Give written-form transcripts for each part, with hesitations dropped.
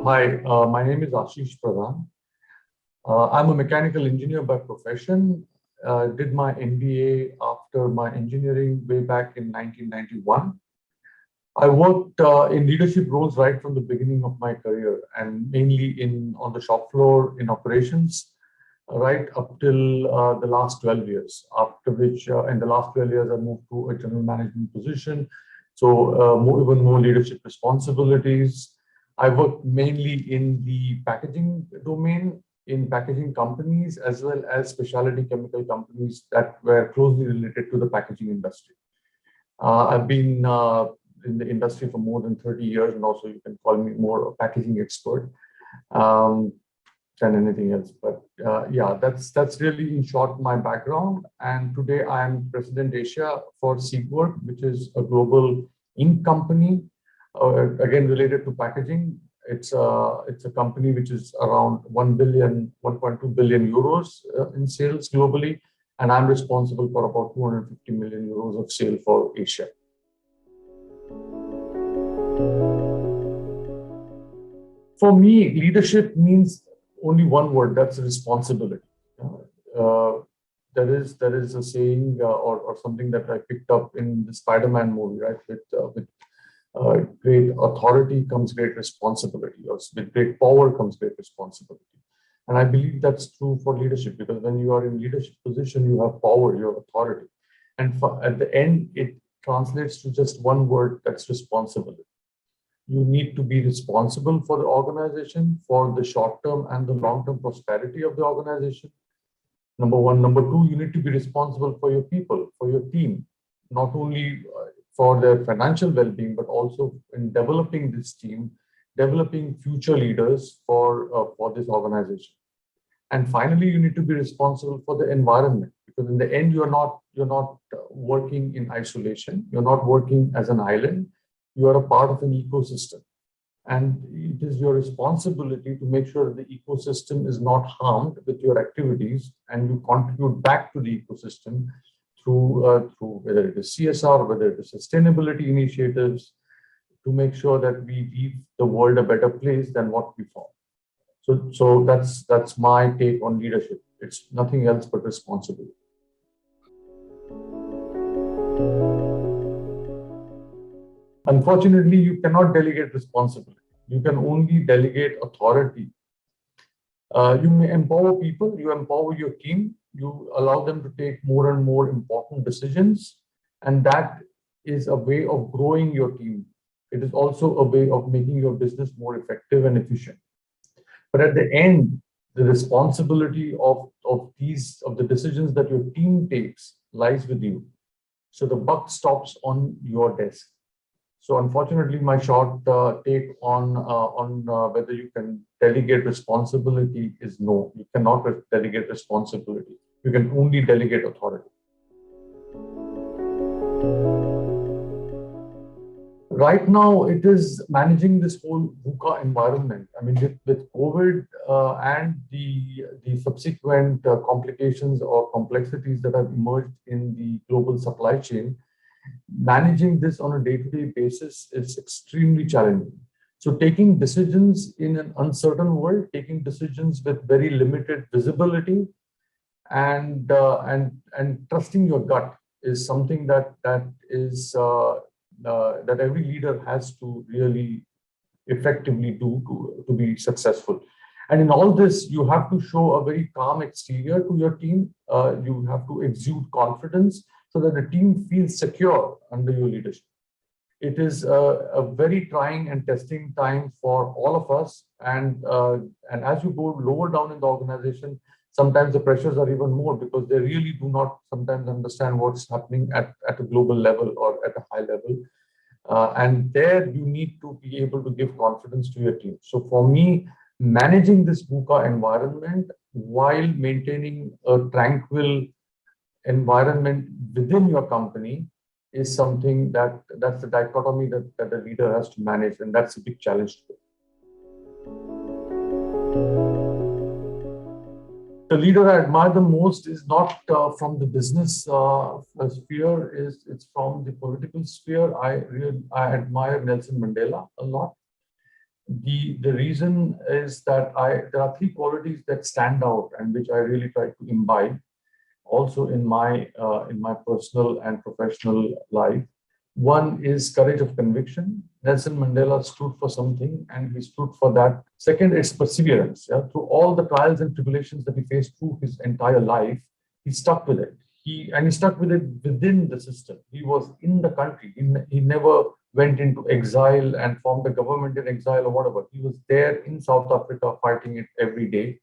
Hi, my name is Ashish Pradhan. I'm a mechanical engineer by profession. Did my MBA after my engineering way back in 1991. I worked in leadership roles right from the beginning of my career, and mainly on the shop floor in operations, right up till the last 12 years. After which, in the last 12 years, I moved to a general management position, so even more leadership responsibilities. I worked mainly in the packaging domain, in packaging companies, as well as specialty chemical companies that were closely related to the packaging industry. I've been in the industry for more than 30 years, and also you can call me more a packaging expert um, than anything else. But yeah, that's really in short my background. And today I am President Asia for Sequort, which is a global ink company, again related to packaging. It's a company which is around 1.2 billion euros in sales globally, and I'm responsible for about 250 million euros of sale for Asia. For me, leadership means only one word, that's responsibility. Uh, there is a saying or something that I picked up in the Spider-Man movie, right? With great authority comes great responsibility, or with great power comes great responsibility. And I believe that's true for leadership, because when you are in leadership position, you have power, you have authority. And at the end, it translates to just one word, that's responsibility. You need to be responsible for the organization, for the short-term and the long-term prosperity of the organization. Number one. Number two, you need to be responsible for your people, for your team, not only for their financial well-being, but also in developing this team, developing future leaders for this organization. And finally, you need to be responsible for the environment, because in the end, you're not working in isolation. You're not working as an island. You are a part of an ecosystem. And it is your responsibility to make sure that the ecosystem is not harmed with your activities, and you contribute back to the ecosystem through whether it is CSR, whether it is sustainability initiatives, to make sure that we leave the world a better place than what we found. So that's my take on leadership. It's nothing else but responsibility. Unfortunately, you cannot delegate responsibility. You can only delegate authority. You may empower people, you empower your team, you allow them to take more and more important decisions, and that is a way of growing your team. It is also a way of making your business more effective and efficient. But at the end, the responsibility of the decisions that your team takes lies with you. So the buck stops on your desk. So unfortunately, my short take on whether you can delegate responsibility is no. You cannot delegate responsibility. You can only delegate authority. Right now, it is managing this whole VUCA environment. I mean, with COVID and the subsequent complications or complexities that have emerged in the global supply chain, managing this on a day-to-day basis is extremely challenging. So taking decisions in an uncertain world, taking decisions with very limited visibility, and trusting your gut is something that every leader has to really effectively do to be successful. And in all this, you have to show a very calm exterior to your team. You have to exude confidence so that the team feels secure under your leadership. It is a very trying and testing time for all of us. And as you go lower down in the organization, sometimes the pressures are even more, because they really do not sometimes understand what's happening at a global level or at a high level. And there you need to be able to give confidence to your team. So for me, managing this VUCA environment while maintaining a tranquil environment within your company is something that's the dichotomy that a leader has to manage, and that's a big challenge. The leader I admire the most is not from the business sphere; it's from the political sphere. I admire Nelson Mandela a lot. The reason is that there are three qualities that stand out and which I really try to imbibe also in my personal and professional life. One is courage of conviction. Nelson Mandela stood for something, and he stood for that. Second, it's perseverance. Yeah? Through all the trials and tribulations that he faced through his entire life, he stuck with it. He stuck with it within the system. He was in the country. He never went into exile and formed a government in exile or whatever. He was there in South Africa fighting it every day.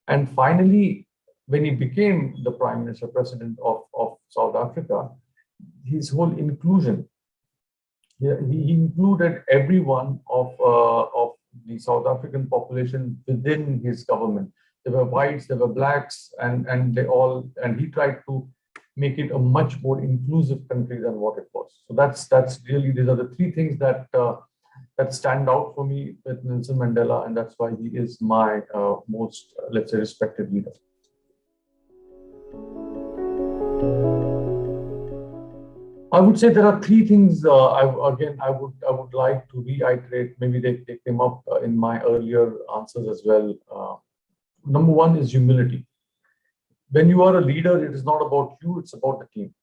And finally, when he became the prime minister, president of South Africa, his whole inclusion, yeah, he included everyone of the South African population within his government. There were whites, there were blacks, and they all, and he tried to make it a much more inclusive country than what it was. So that's really, these are the three things that stand out for me with Nelson Mandela, and that's why he is my most, let's say, respected leader. I would say there are three things. I would like to reiterate. Maybe they came up in my earlier answers as well. Number one is humility. When you are a leader, it is not about you; it's about the team.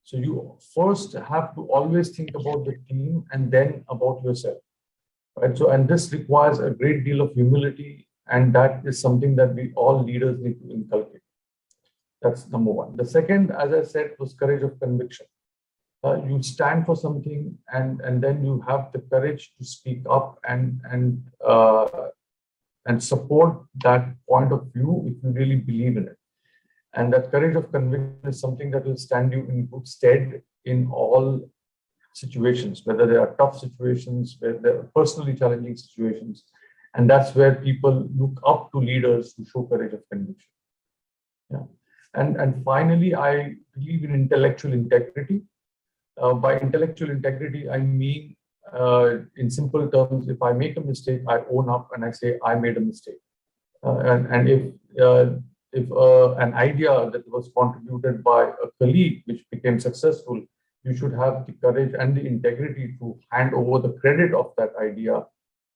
So you first have to always think about the team and then about yourself. Right? So, and this requires a great deal of humility, and that is something that we all leaders need to inculcate. That's number one. The second, as I said, was courage of conviction. You stand for something, and then you have the courage to speak up and support that point of view if you really believe in it. And that courage of conviction is something that will stand you in good stead in all situations, whether they are tough situations, whether they are personally challenging situations. And that's where people look up to leaders who show courage of conviction. Yeah. And finally, I believe in intellectual integrity. By intellectual integrity, I mean, in simple terms, if I make a mistake, I own up and I say I made a mistake. And if an idea that was contributed by a colleague which became successful, you should have the courage and the integrity to hand over the credit of that idea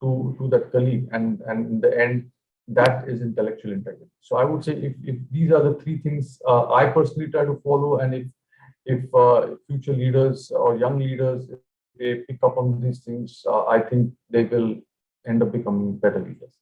to that colleague. And in the end, that is intellectual integrity. So I would say if these are the three things I personally try to follow, and if future leaders or young leaders, if they pick up on these things, I think they will end up becoming better leaders.